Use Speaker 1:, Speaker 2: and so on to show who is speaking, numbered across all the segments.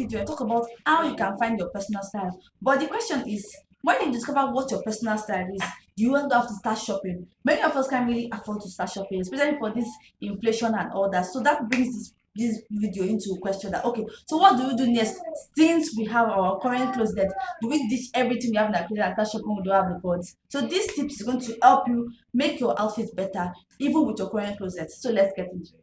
Speaker 1: video, I talk about how you can find your personal style. But the question is, when you discover what your personal style is, do you want to have to start shopping? Many of us can't really afford to start shopping, especially for this inflation and all that. So that brings this video into question that okay, so what do we do next since we have our current closet? Do we ditch everything we have in our closet and start shopping? We don't have the funds. So this tips is going to help you make your outfit better even with your current closet. So let's get into it.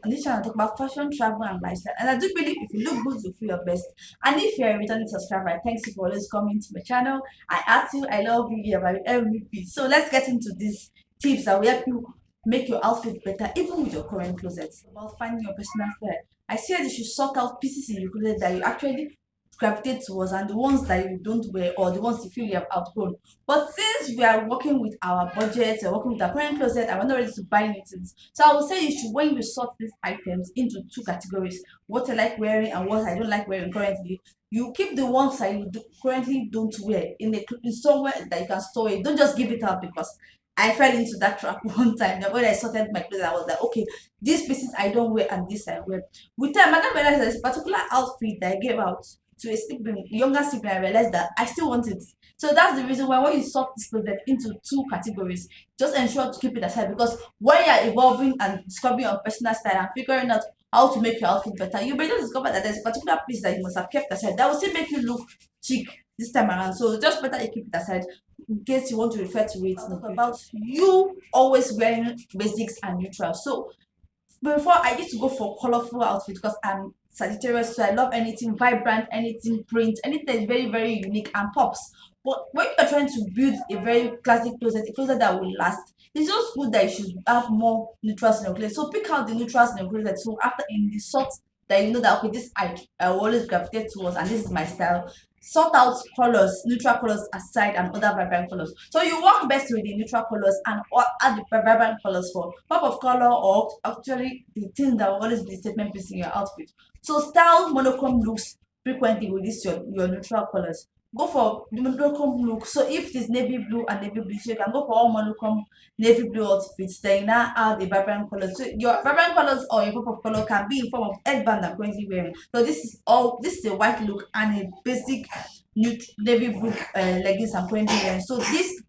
Speaker 1: On this channel, I talk about fashion, travel, and lifestyle. And I do believe if you look good, you feel your best. And if you're a returning subscriber, thanks you for always coming to my channel. I ask you, I love you, you about every piece. So let's get into these tips that will help you make your outfit better, even with your current closet. About finding your personal style. I said you should sort out pieces in your closet that you actually gravitate towards and the ones that you don't wear or the ones you feel you have outgrown. But since we are working with our budget, we're working with our current closet and we're not ready to buy new things, so I would say you should, when you sort these items into two categories, what I like wearing and what I don't like wearing currently, you keep the ones that you currently don't wear in somewhere that you can store it. Don't just give it up because I fell into that trap one time. That when I sorted my clothes, I was like, okay, these pieces I don't wear and this I wear. With time, I then realized there's a particular outfit that I gave out to a sibling, younger sibling. I realized that I still want it. So that's the reason why when you sort this closet into two categories, just ensure to keep it aside because when you're evolving and discovering your personal style and figuring out how to make your outfit better, you may just discover that there's a particular piece that you must have kept aside that will still make you look chic this time around. So just better you keep it aside in case you want to refer to it. About you always wearing basics and neutrals. So before I used to go for colorful outfits because I'm Sagittarius, so I love anything vibrant, anything print, anything that's very, very unique and pops. But when you're trying to build a very classic closet, a closet that will last, it's just good that you should have more neutrals in your closet. So pick out the neutrals in your closet. So after in the sort that you know that okay, this I will always gravitate towards and this is my style. Sort out colors, neutral colors aside and other vibrant colors. So you work best with the neutral colors and add the vibrant colors for pop of color or actually the thing that will always be the statement piece in your outfit. So style monochrome looks frequently with this your neutral colors. Go for the monochrome look. So if it's navy blue and navy blue, so you can go for all monochrome navy blue outfits. Then you now add the vibrant colors. So your vibrant colors or your pop of color can be in form of headband I'm currently wearing. So this is a white look and a basic navy blue leggings I'm currently wearing. So this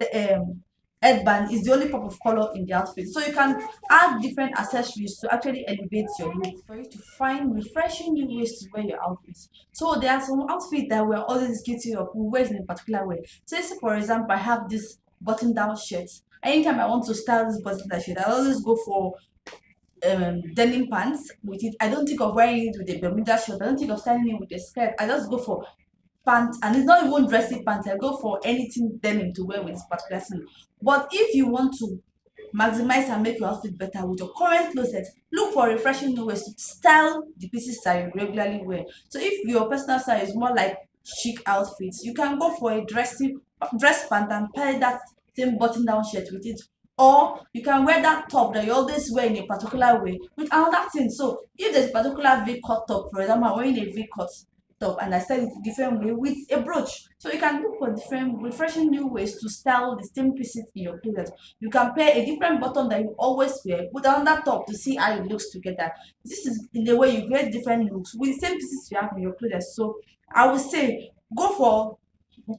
Speaker 1: headband is the only pop of color in the outfit. So you can add different accessories to actually elevate your look for you to find refreshing new ways to wear your outfits. So there are some outfits that we're always guilty of who wears in a particular way. So say for example, I have this button-down shirt. Anytime I want to style this button-down shirt, I always go for denim pants with it. I don't think of wearing it with a Bermuda shirt. I don't think of styling it with a skirt. I just go for pants, and it's not even dressy pants. I go for anything denim to wear with this particular thing. But if you want to maximize and make your outfit better with your current closet, look for refreshing new ways to style the pieces that you regularly wear. So if your personal style is more like chic outfits, you can go for a dress pant and pair that same button down shirt with it. Or you can wear that top that you always wear in a particular way with another thing. So if there's a particular V-cut top, for example, I'm wearing a V-cut top and I style it a different way with a brooch. So you can look for different refreshing new ways to style the same pieces in your closet. You can pair a different button that you always wear with another top to see how it looks together. This is in the way you get different looks with the same pieces you have in your closet. So I would say go for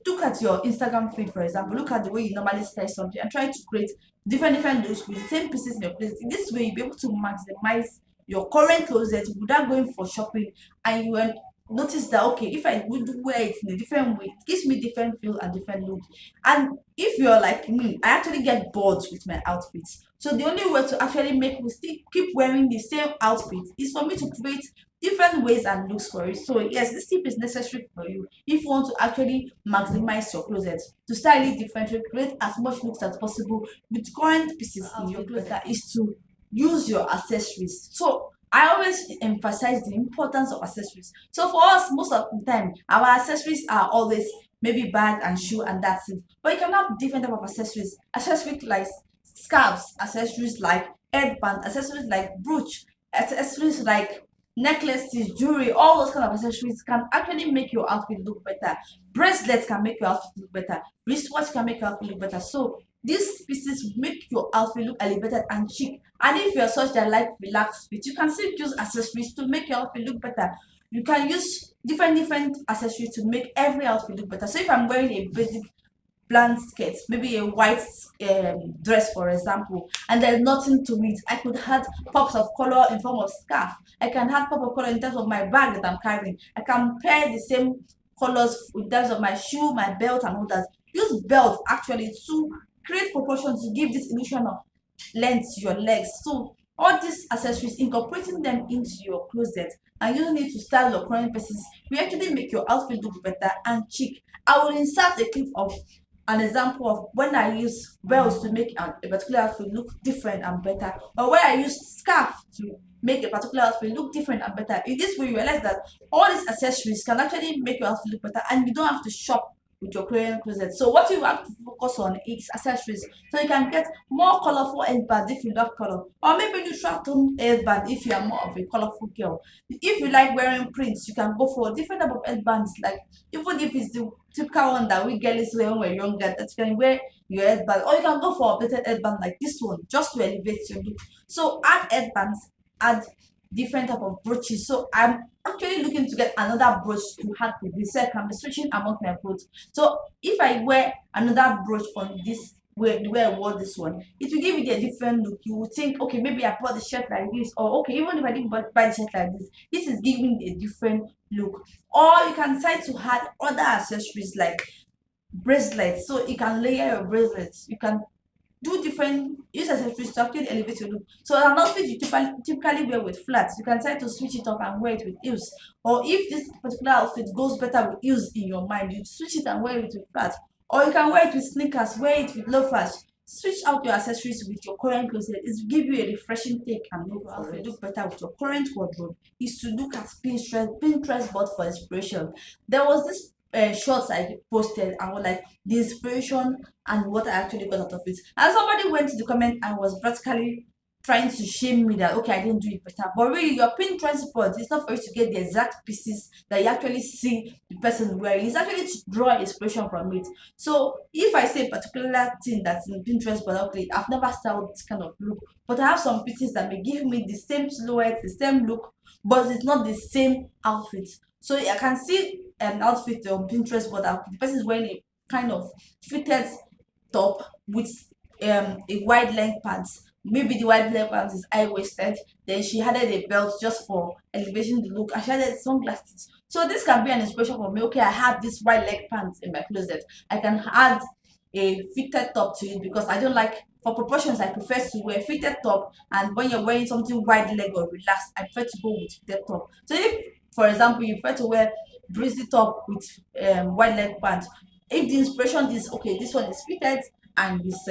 Speaker 1: look at your Instagram feed, for example, look at the way you normally style something and try to create different looks with the same pieces in your closet. In this way, you'll be able to maximize your current closet without going for shopping and you will notice that okay, if I would wear it in a different way, it gives me different feel and different look. And if you're like me, I actually get bored with my outfits. So the only way to actually make me still keep wearing the same outfit is for me to create different ways and looks for it. So yes, this tip is necessary for you if you want to actually maximize your closet to style it differently, create as much looks as possible with current pieces in your closet is to use your accessories. So I always emphasize the importance of accessories. So for us, most of the time, our accessories are always maybe bag and shoe and that's it. But you can have different type of accessories. Accessories like scarves, accessories like headband, accessories like brooch, accessories like necklaces, jewelry, all those kind of accessories can actually make your outfit look better. Bracelets can make your outfit look better. Wristwatch can make your outfit look better. So These pieces make your outfit look elevated and chic. And if you're such that like relaxed fit, you can still use accessories to make your outfit look better. You can use different accessories to make every outfit look better. So if I'm wearing a basic bland skirt, maybe a white dress, for example, and there's nothing to it, I could add pops of color in form of scarf. I can add pop of color in terms of my bag that I'm carrying. I can pair the same colors in terms of my shoe, my belt, and all that. Use belt actually to create proportion to give this illusion of length to your legs. So all these accessories, incorporating them into your closet and using it to style your current pieces will actually make your outfit look better and chic. I will insert a clip of an example of when I use belts to make a particular outfit look different and better, or when I use scarf to make a particular outfit look different and better. In this way, you realize that all these accessories can actually make your outfit look better, and you don't have to shop with your current closet. So what you have to focus on is accessories, so you can get more colorful headbands if you love color, or maybe neutral tone headband if you are more of a colorful girl. If you like wearing prints, you can go for different type of headbands, like even if it's the typical one that we girls wear when we're younger, that you can wear your headband, or you can go for a better headband like this one just to elevate your look. So add headbands, add different type of brooches. So I'm actually looking to get another brooch to add with this, so I can be switching among my clothes. So if I wear another brooch on this where I wore this one, it will give it a different look. You will think, okay, maybe I bought the shirt like this, or okay, even if I didn't buy the shirt like this is giving a different look. Or you can decide to add other accessories like bracelets, so you can layer your bracelets. You can do different use accessories to actually elevate your look. So an outfit you typically wear with flats, you can try to switch it up and wear it with heels. Or if this particular outfit goes better with heels in your mind, you switch it and wear it with flats. Or you can wear it with sneakers, wear it with loafers. Switch out your accessories with your current closet. It will give you a refreshing take and make your outfit look better with your current wardrobe. Is to look at Pinterest board for inspiration. There was this shorts I posted and was like the inspiration and what I actually got out of it. And somebody went to the comment and was practically trying to shame me that okay, I didn't do it better. But really, your Pinterest board is not for you to get the exact pieces that you actually see the person wearing. It's actually to draw inspiration from it. So if I say a particular thing that's in Pinterest board, okay, I've never styled this kind of look, but I have some pieces that may give me the same silhouette, the same look, but it's not the same outfit. So I can see an outfit on Pinterest board that the person is wearing a kind of fitted top with a wide length pants. Maybe the wide length pants is high waisted. Then she added a belt just for elevating the look. And she added sunglasses. So this can be an inspiration for me. Okay, I have this wide leg pants in my closet. I can add a fitted top to it because I don't like for proportions. I prefer to wear fitted top, and when you're wearing something wide leg or relaxed, I prefer to go with fitted top. So if, for example, you prefer to wear breezy top with wide leg pants, if the inspiration is okay, this one is fitted and this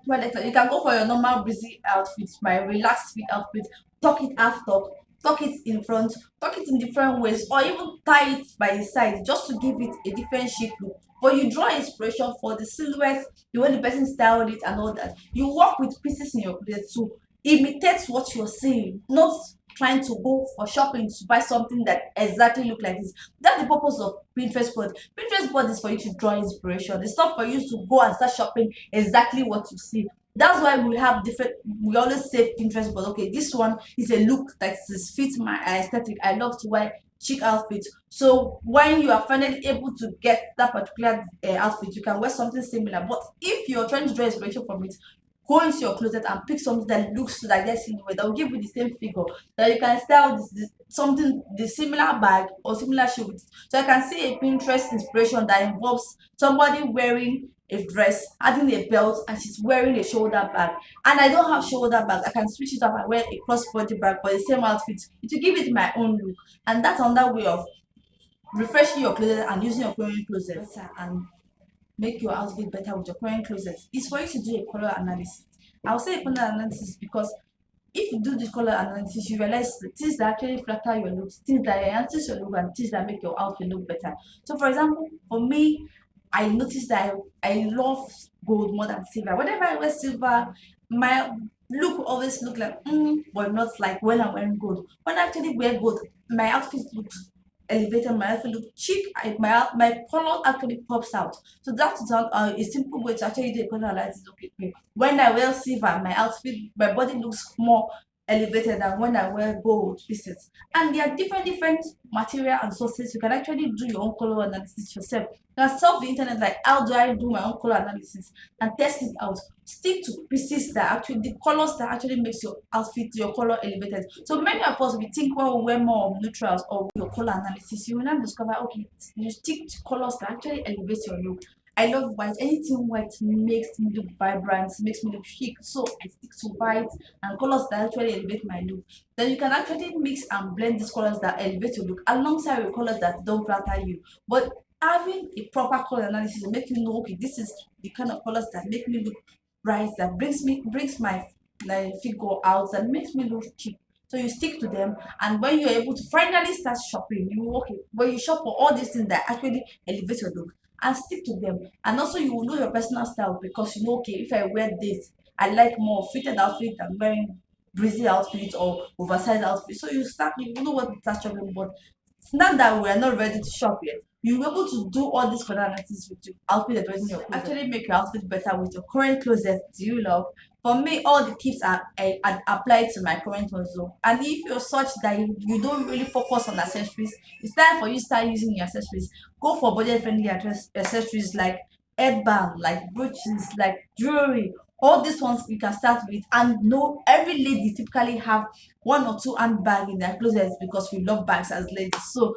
Speaker 1: well, like, you can go for your normal breezy outfit, my relaxed fit outfit, tuck it half top, tuck it in front, tuck it in different ways, or even tie it by the side just to give it a different shape look. But you draw inspiration for the silhouette, the way the person styled it, and all that. You work with pieces in your closet to imitate what you're seeing, not trying to go for shopping to buy something that exactly look like this. That's the purpose of Pinterest board. Pinterest board is for you to draw inspiration. It's not for you to go and start shopping exactly what you see. That's why we have different. We always say Pinterest board. Okay, this one is a look that is fit my aesthetic. I love to wear chic outfits. So when you are finally able to get that particular outfit, you can wear something similar. But if you're trying to draw inspiration from it, go into your closet and pick something that looks like that silhouette that will give you the same figure, that you can style something the similar bag or similar shoe with. So I can see a Pinterest inspiration that involves somebody wearing a dress, adding a belt, and she's wearing a shoulder bag. And I don't have shoulder bag. I can switch it up and wear a crossbody bag for the same outfit. It will give it my own look. And that's another way of refreshing your closet and using your current closet better and make your outfit better with your current closet is for you to do a color analysis. I'll say a color analysis because if you do the color analysis, you realize the things that actually flatter your looks, things that enhances your look, and things that make your outfit look better. So, for example, for me, I noticed that I love gold more than silver. Whenever I wear silver, my look always look like but not like when I'm wearing gold. When I actually wear gold, my outfit looks elevated, my outfit look chic, my color actually pops out. So that's a simple way to actually do a color analysis. Okay, when I wear silver, my outfit, my body looks more elevated than when I wear gold pieces. And there are different material and sources. You can actually do your own color analysis yourself. You can surf the internet like, how do I do my own color analysis, and test it out. Stick to pieces that actually, the colors that actually makes your outfit, your color elevated. So many of us, we think, well, we wear more of neutrals or your color analysis, you will not discover, okay, you stick to colors that actually elevate your look. I love white. Anything white makes me look vibrant, makes me look chic. So I stick to white and colors that actually elevate my look. Then you can actually mix and blend these colors that elevate your look alongside with colors that don't flatter you. But having a proper color analysis will make you know, okay, this is the kind of colors that make me look bright, that brings my figure out, that makes me look cheap. So you stick to them, and when you're able to finally start shopping, you okay. When you shop for all these things that actually elevate your look, and stick to them. And also you will know your personal style, because you know, okay, if I wear this, I like more fitted outfit than wearing breezy outfits or oversized outfits. So you know what to start shopping. But it's not that we are not ready to shop yet. You'll be able to do all these color analysis with your outfit that was in your closet. Actually make your outfit better with your current closet do you love. For me, all the tips are applied to my current also. And if you're such that you don't really focus on accessories, it's time for you to start using your accessories. Go for budget friendly accessories like headband, like brooches, like jewelry. All these ones you can start with, and no, every lady typically have one or two handbag in their closets because we love bags as ladies. So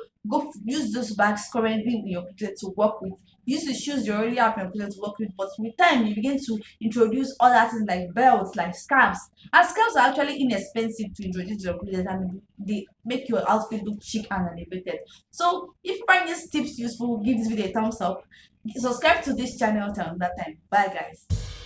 Speaker 1: use those bags currently in your closet to work with. Use the shoes you already have in your closet to work with, but with time you begin to introduce other things like belts, like scarves. And scarves are actually inexpensive to introduce to your closet, and they make your outfit look chic and elevated. So if you find these tips useful, give this video a thumbs up. Subscribe to this channel till that time. Bye guys.